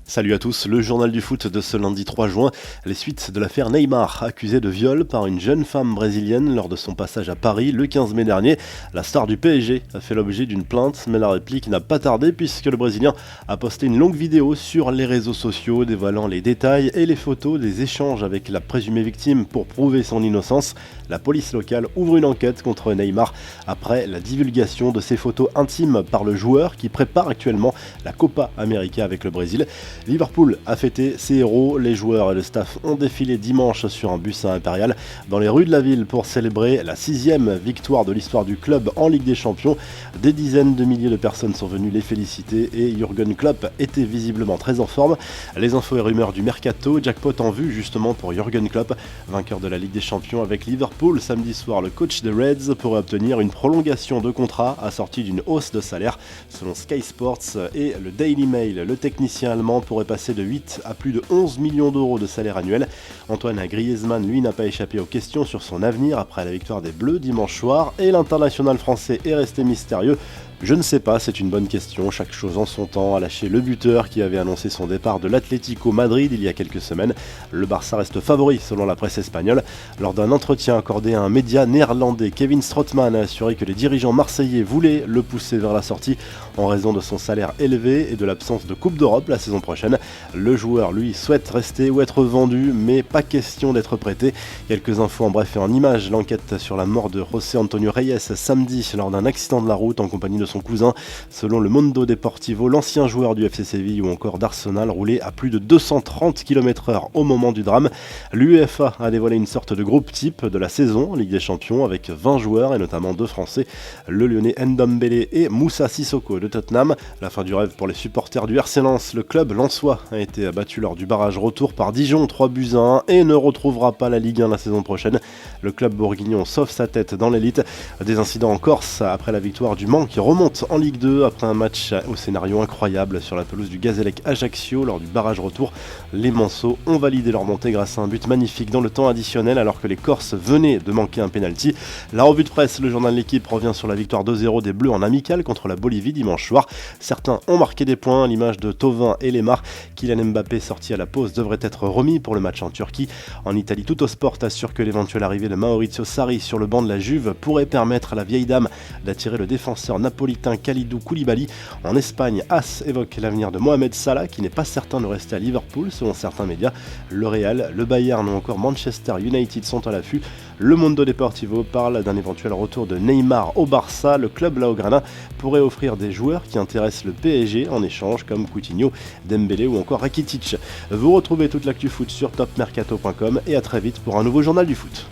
Salut à tous, le journal du foot de ce lundi 3 juin, les suites de l'affaire Neymar, accusé de viol par une jeune femme brésilienne lors de son passage à Paris le 15 mai dernier. La star du PSG a fait l'objet d'une plainte, mais la réplique n'a pas tardé puisque le Brésilien a posté une longue vidéo sur les réseaux sociaux dévoilant les détails et les photos des échanges avec la présumée victime pour prouver son innocence. La police locale ouvre une enquête contre Neymar après la divulgation de ses photos intimes par le joueur qui prépare actuellement la Copa América avec le Brésil. Liverpool a fêté ses héros, les joueurs et le staff ont défilé dimanche sur un bus à Impérial dans les rues de la ville pour célébrer la 6e victoire de l'histoire du club en Ligue des Champions. Des dizaines de milliers de personnes sont venues les féliciter et Jürgen Klopp était visiblement très en forme. Les infos et rumeurs du mercato, jackpot en vue justement pour Jürgen Klopp, vainqueur de la Ligue des Champions avec Liverpool samedi soir. Le coach des Reds pourrait obtenir une prolongation de contrat assortie d'une hausse de salaire selon Sky Sports et le Daily Mail. Le technicien allemand pourrait passer de 8 à plus de 11 millions d'euros de salaire annuel. Antoine Griezmann, lui, n'a pas échappé aux questions sur son avenir après la victoire des Bleus dimanche soir et l'international français est resté mystérieux. Je ne sais pas, c'est une bonne question, chaque chose en son temps, a lâché le buteur qui avait annoncé son départ de l'Atlético Madrid il y a quelques semaines. Le Barça reste favori selon la presse espagnole. Lors d'un entretien accordé à un média néerlandais, Kevin Strootman a assuré que les dirigeants marseillais voulaient le pousser vers la sortie en raison de son salaire élevé et de l'absence de Coupe d'Europe la saison prochaine. Le joueur, lui, souhaite rester ou être vendu, mais pas question d'être prêté. Quelques infos en bref et en images. L'enquête sur la mort de José Antonio Reyes samedi lors d'un accident de la route en compagnie de son cousin. Selon le Mundo Deportivo, l'ancien joueur du FC Séville ou encore d'Arsenal roulait à plus de 230 km/h au moment du drame. L'UEFA a dévoilé une sorte de groupe type de la saison en Ligue des Champions avec 20 joueurs et notamment 2 Français, le Lyonnais Ndombele et Moussa Sissoko de Tottenham. La fin du rêve pour les supporters du RC Lens. Le club lensois a été abattu lors du barrage retour par Dijon 3-1 et ne retrouvera pas la Ligue 1 la saison prochaine. Le club bourguignon sauve sa tête dans l'élite. Des incidents en Corse après la victoire du Mans qui remonte en Ligue 2 après un match au scénario incroyable sur la pelouse du Gazélec Ajaccio lors du barrage retour. Les Manceaux ont validé leur montée grâce à un but magnifique dans le temps additionnel alors que les Corses venaient de manquer un pénalty. La revue de presse, le journal de l'équipe revient sur la victoire 2-0 des Bleus en amical contre la Bolivie dimanche soir. Certains ont marqué des points, à l'image de Thauvin et Lemar. Kylian Mbappé, sorti à la pause, devrait être remis pour le match en Turquie. En Italie, Tuttosport assure que l'éventuelle arrivée de Maurizio Sarri sur le banc de la Juve pourrait permettre à la vieille dame d'attirer le défenseur napolitain Kalidou Koulibaly. En Espagne, AS évoque l'avenir de Mohamed Salah qui n'est pas certain de rester à Liverpool selon certains médias. Le Real, le Bayern ou encore Manchester United sont à l'affût. Le Mundo Deportivo parle d'un éventuel retour de Neymar au Barça. Le club Blaugrana pourrait offrir des joueurs qui intéressent le PSG en échange comme Coutinho, Dembélé ou encore Rakitic. Vous retrouvez toute l'actu foot sur topmercato.com et à très vite pour un nouveau journal du foot.